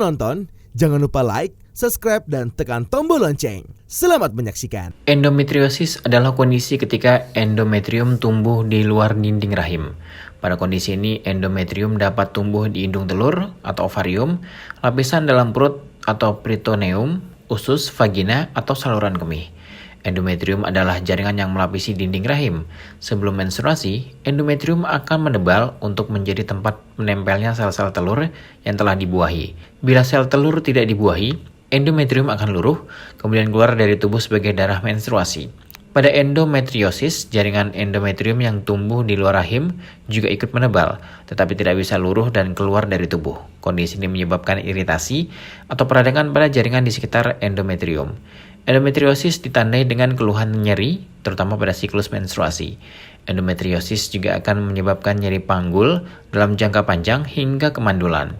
menonton, jangan lupa like, subscribe, dan tekan tombol lonceng. Selamat menyaksikan. Endometriosis adalah kondisi ketika endometrium tumbuh di luar dinding rahim. Pada kondisi ini, endometrium dapat tumbuh di indung telur atau ovarium, lapisan dalam perut atau peritoneum, usus, vagina, atau saluran kemih. Endometrium adalah jaringan yang melapisi dinding rahim. Sebelum menstruasi, endometrium akan menebal untuk menjadi tempat menempelnya sel-sel telur yang telah dibuahi. Bila sel telur tidak dibuahi, endometrium akan luruh, kemudian keluar dari tubuh sebagai darah menstruasi. Pada endometriosis, jaringan endometrium yang tumbuh di luar rahim juga ikut menebal, tetapi tidak bisa luruh dan keluar dari tubuh. Kondisi ini menyebabkan iritasi atau peradangan pada jaringan di sekitar endometrium. Endometriosis ditandai dengan keluhan nyeri, terutama pada siklus menstruasi. Endometriosis juga akan menyebabkan nyeri panggul dalam jangka panjang hingga kemandulan.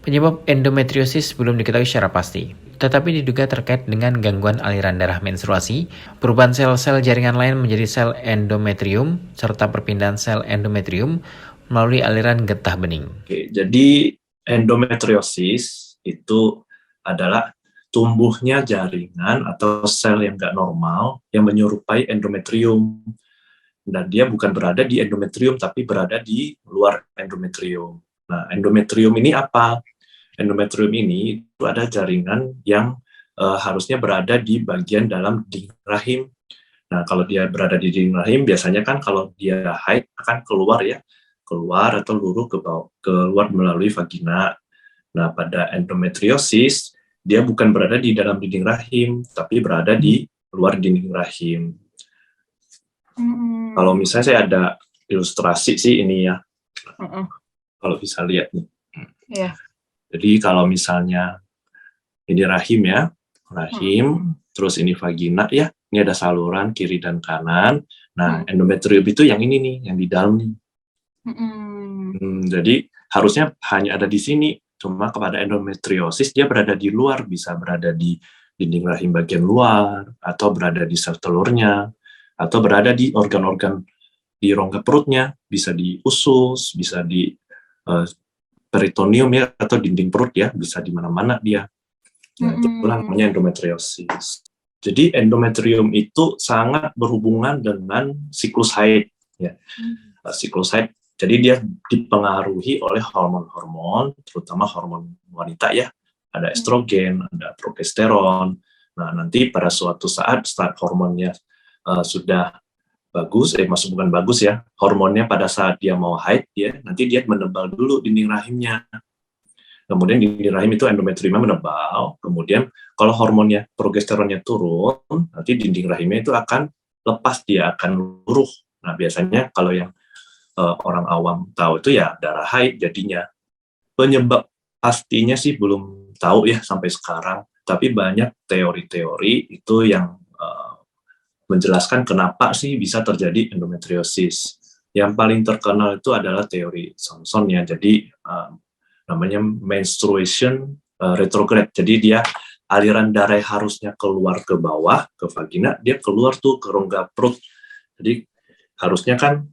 Penyebab endometriosis belum diketahui secara pasti, tetapi diduga terkait dengan gangguan aliran darah menstruasi, perubahan sel-sel jaringan lain menjadi sel endometrium, serta perpindahan sel endometrium melalui aliran getah bening. Oke, jadi endometriosis itu adalah tumbuhnya jaringan atau sel yang nggak normal yang menyerupai endometrium. Dan dia bukan berada di endometrium, tapi berada di luar endometrium. Nah, endometrium ini apa? Endometrium ini itu ada jaringan yang harusnya berada di bagian dalam dinding rahim. Nah, kalau dia berada di dinding rahim, biasanya kan kalau dia haid akan keluar ya, keluar atau luruh keluar melalui vagina. Nah, pada endometriosis, dia bukan berada di dalam dinding rahim, tapi berada di luar dinding rahim. Kalau misalnya saya ada ilustrasi sih ini ya, kalau bisa lihat nih. Yeah. Jadi kalau misalnya ini rahim ya, rahim, terus ini vagina ya, ini ada saluran kiri dan kanan. Nah, endometrium itu yang ini nih, yang di dalam nih. Jadi harusnya hanya ada di sini. Cuma kepada endometriosis dia berada di luar, bisa berada di dinding rahim bagian luar, atau berada di sel telurnya, atau berada di organ-organ di rongga perutnya, bisa di usus, bisa di peritoneum ya, atau dinding perut ya, bisa di mana-mana dia. Nah, itu namanya endometriosis. Jadi endometrium itu sangat berhubungan dengan siklus haid ya. Siklus haid. Jadi dia dipengaruhi oleh hormon-hormon, terutama hormon wanita ya. Ada estrogen, ada progesteron. Nah, nanti pada suatu saat hormonnya sudah bagus, bukan bagus ya, hormonnya pada saat dia mau haid, nanti dia menebal dulu dinding rahimnya. Kemudian dinding rahim itu endometriumnya menebal, kemudian kalau hormonnya progesteronnya turun, nanti dinding rahimnya itu akan lepas, dia akan luruh. Nah, biasanya kalau yang orang awam tahu itu ya darah haid jadinya. Penyebab pastinya sih belum tahu ya sampai sekarang, tapi banyak teori-teori itu yang menjelaskan kenapa sih bisa terjadi endometriosis. Yang paling terkenal itu adalah teori Thomson ya, jadi namanya menstruation retrograde. Jadi dia aliran darah harusnya keluar ke bawah, ke vagina, dia keluar tuh ke rongga perut. Jadi harusnya kan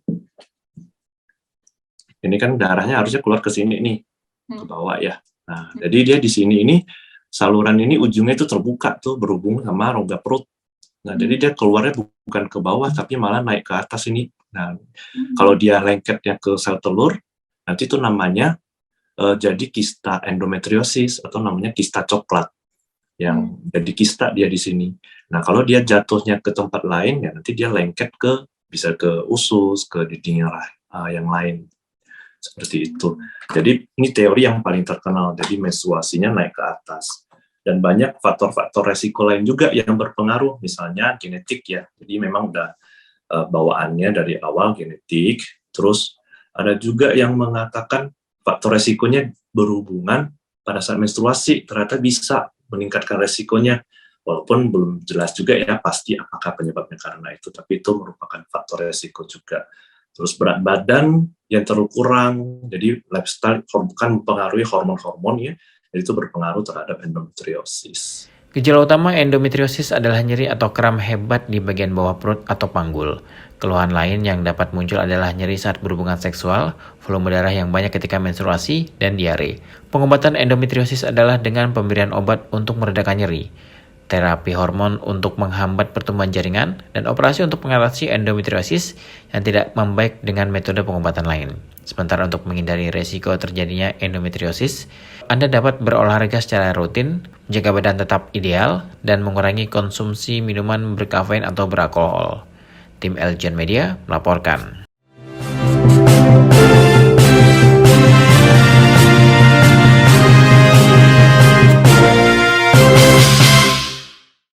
ini kan darahnya harusnya keluar ke sini nih, ke bawah ya. Nah, jadi dia di sini ini, saluran ini ujungnya itu terbuka tuh, berhubung sama rongga perut. Nah, jadi dia keluarnya bukan ke bawah, tapi malah naik ke atas ini. Nah, kalau dia lengketnya ke sel telur, nanti itu namanya jadi kista endometriosis, atau namanya kista coklat. Yang jadi kista dia di sini. Nah, kalau dia jatuhnya ke tempat lain, ya nanti dia lengket bisa ke usus, ke dinding yang lain. Seperti itu. Jadi ini teori yang paling terkenal. Jadi menstruasinya naik ke atas. Dan banyak faktor-faktor resiko lain juga yang berpengaruh. Misalnya genetik ya. Jadi memang udah bawaannya dari awal genetik. Terus ada juga yang mengatakan faktor resikonya berhubungan pada saat menstruasi. Ternyata bisa meningkatkan resikonya. Walaupun belum jelas juga ya pasti apakah penyebabnya karena itu. Tapi itu merupakan faktor resiko juga. Terus berat badan yang terlalu kurang, jadi lifestyle kan mempengaruhi hormon-hormon ya, jadi itu berpengaruh terhadap endometriosis. Gejala utama endometriosis adalah nyeri atau kram hebat di bagian bawah perut atau panggul. Keluhan lain yang dapat muncul adalah nyeri saat berhubungan seksual, volume darah yang banyak ketika menstruasi, dan diare. Pengobatan endometriosis adalah dengan pemberian obat untuk meredakan nyeri, terapi hormon untuk menghambat pertumbuhan jaringan, dan operasi untuk mengatasi endometriosis yang tidak membaik dengan metode pengobatan lain. Sementara untuk menghindari resiko terjadinya endometriosis, Anda dapat berolahraga secara rutin, menjaga badan tetap ideal, dan mengurangi konsumsi minuman berkafein atau beralkohol. Tim Elgen Media melaporkan.